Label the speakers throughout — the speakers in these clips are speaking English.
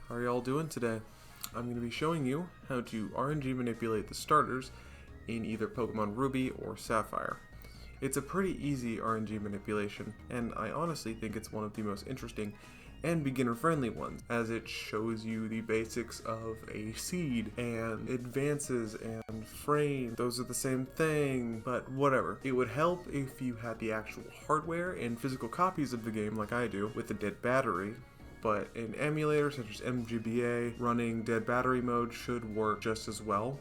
Speaker 1: How are y'all doing today? I'm going to be showing you how to RNG manipulate the starters in either Pokemon Ruby or Sapphire. It's a pretty easy RNG manipulation, and I honestly think it's one of the most interesting and beginner-friendly ones, as it shows you the basics of a seed, and advances, and frame. Those are the same thing, but whatever. It would help if you had the actual hardware and physical copies of the game like I do, with a dead battery. But an emulator such as MGBA running dead battery mode should work just as well.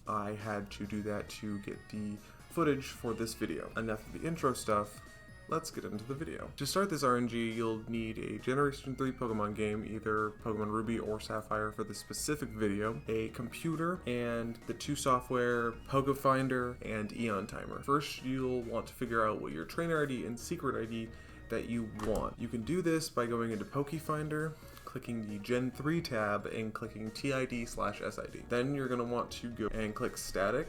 Speaker 1: I had to do that to get the footage for this video. Enough of the intro stuff, let's get into the video. To start this RNG, you'll need a Generation 3 Pokemon game, either Pokemon Ruby or Sapphire for the specific video, a computer, and the two software, PokeFinder and Eon Timer. First, you'll want to figure out what your trainer ID and secret ID that you want. You can do this by going into PokeFinder, clicking the Gen 3 tab, and clicking TID/SID. Then you're going to want to go and click Static,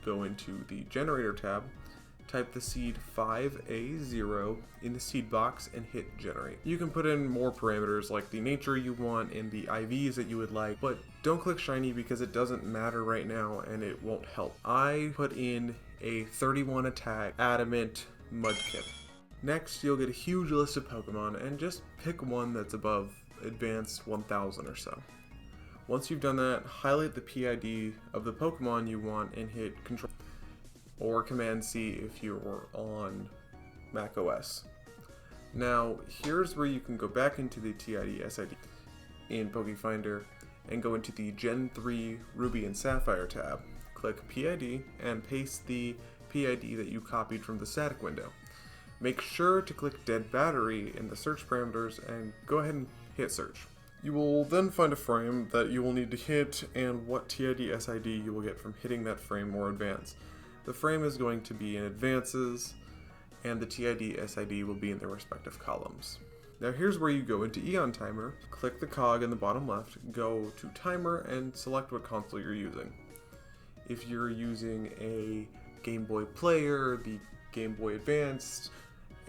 Speaker 1: go into the Generator tab, type the seed 5A0 in the seed box, and hit Generate. You can put in more parameters like the nature you want and the IVs that you would like, but don't click Shiny because it doesn't matter right now and it won't help. I put in a 31 attack Adamant Mudkip. Next, you'll get a huge list of Pokemon, and just pick one that's above Advanced 1000 or so. Once you've done that, highlight the PID of the Pokemon you want and hit Control or Command C if you're on Mac OS. Now, here's where you can go back into the TID/SID in PokeFinder and go into the Gen 3 Ruby and Sapphire tab. Click PID and paste the PID that you copied from the static window. Make sure to click Dead Battery in the search parameters and go ahead and hit search. You will then find a frame that you will need to hit and what TID/SID you will get from hitting that frame or advance. The frame is going to be in advances and the TID/SID will be in their respective columns. Now here's where you go into Eon Timer, click the cog in the bottom left, go to Timer and select what console you're using. If you're using a Game Boy Player, the Game Boy Advanced,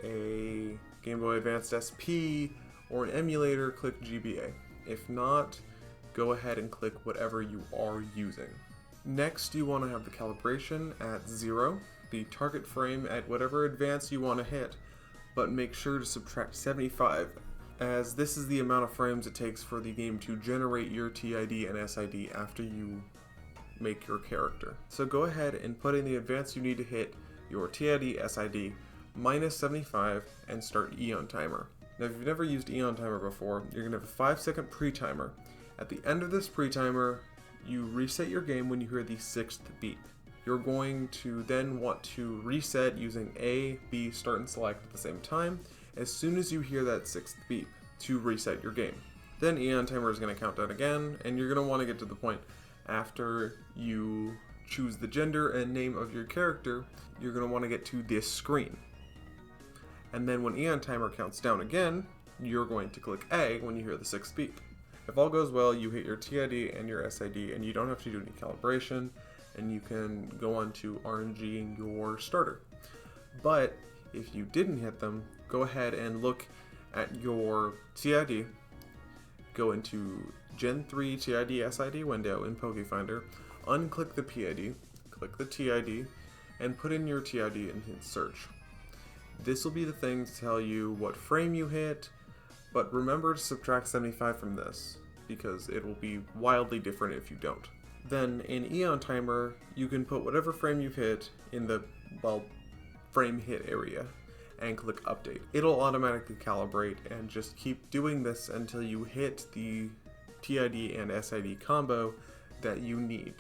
Speaker 1: a Game Boy Advanced SP, or an emulator, click GBA. If not, go ahead and click whatever you are using. Next, you want to have the calibration at 0, the target frame at whatever advance you want to hit, but make sure to subtract 75, as this is the amount of frames it takes for the game to generate your TID and SID after you make your character. So go ahead and put in the advance you need to hit your TID/SID minus 75 and start Eon Timer. Now if you've never used Eon Timer before, you're going to have a 5-second pre-timer. At the end of this pre-timer, you reset your game when you hear the 6th beep. You're going to then want to reset using A, B, start and select at the same time as soon as you hear that 6th beep to reset your game. Then Eon Timer is going to count down again, and you're going to want to get to the point after you choose the gender and name of your character, you're going to want to get to this screen. And then when Eon Timer counts down again, you're going to click A when you hear the 6th beep. If all goes well, you hit your TID and your SID and you don't have to do any calibration, and you can go on to RNGing your starter. But if you didn't hit them, go ahead and look at your TID, go into Gen 3 TID/SID window in PokeFinder, unclick the PID, click the TID, and put in your TID and hit search. This will be the thing to tell you what frame you hit, but remember to subtract 75 from this, because it will be wildly different if you don't. Then in Eon Timer, you can put whatever frame you've hit in the, frame hit area, and click Update. It'll automatically calibrate, and just keep doing this until you hit the TID and SID combo that you need.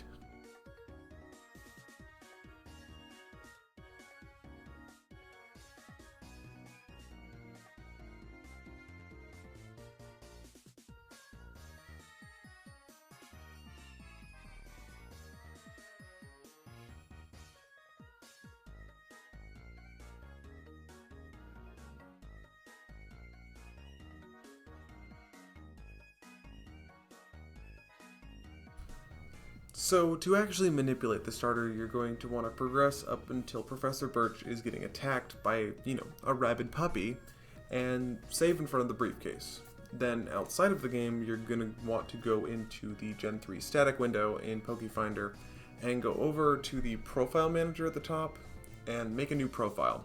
Speaker 1: So to actually manipulate the starter, you're going to want to progress up until Professor Birch is getting attacked by, a rabid puppy, and save in front of the briefcase. Then outside of the game, you're going to want to go into the Gen 3 static window in PokeFinder and go over to the profile manager at the top and make a new profile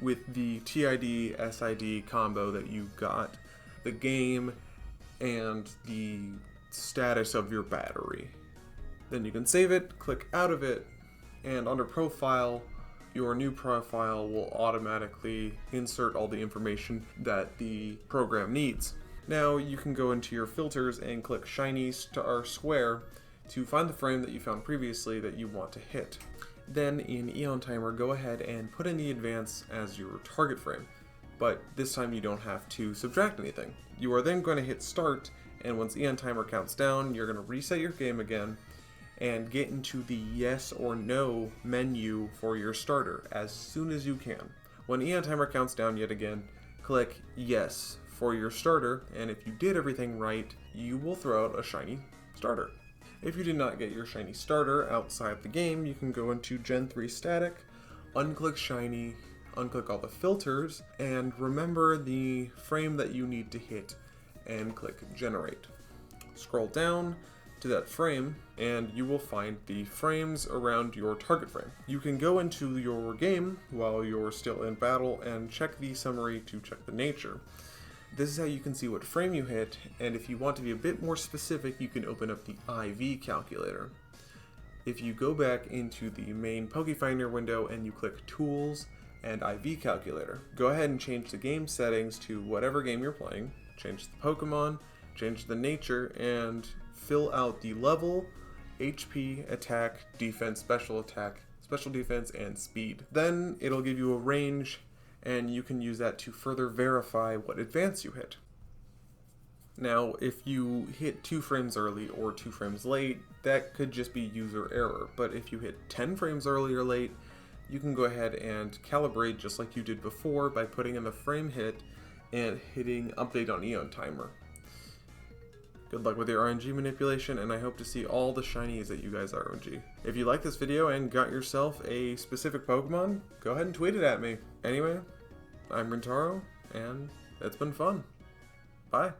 Speaker 1: with the TID SID combo that you got, the game, and the status of your battery. Then you can save it, click out of it, and under profile, your new profile will automatically insert all the information that the program needs. Now you can go into your filters and click Shinies or Square to find the frame that you found previously that you want to hit. Then in Eon Timer, go ahead and put in the advance as your target frame, but this time you don't have to subtract anything. You are then going to hit start, and once Eon Timer counts down, you're going to reset your game again and get into the yes or no menu for your starter as soon as you can. When Eon Timer counts down yet again, click yes for your starter, and if you did everything right, you will throw out a shiny starter. If you did not get your shiny starter outside the game, you can go into Gen 3 static, unclick shiny, unclick all the filters, and remember the frame that you need to hit and click generate. Scroll down to that frame and you will find the frames around your target frame. You can go into your game while you're still in battle and check the summary to check the nature. This is how you can see what frame you hit, and if you want to be a bit more specific, you can open up the IV calculator. If you go back into the main PokeFinder window and you click Tools and IV Calculator, go ahead and change the game settings to whatever game you're playing, change the Pokemon, change the nature, and fill out the level, HP, attack, defense, special defense, and speed. Then it'll give you a range, and you can use that to further verify what advance you hit. Now, if you hit 2 frames early or 2 frames late, that could just be user error, but if you hit 10 frames early or late, you can go ahead and calibrate just like you did before by putting in the frame hit and hitting update on Eon Timer. Good luck with your RNG manipulation, and I hope to see all the shinies that you guys RNG. If you like this video and got yourself a specific Pokemon, go ahead and tweet it at me. Anyway, I'm Rentaro, and it's been fun. Bye.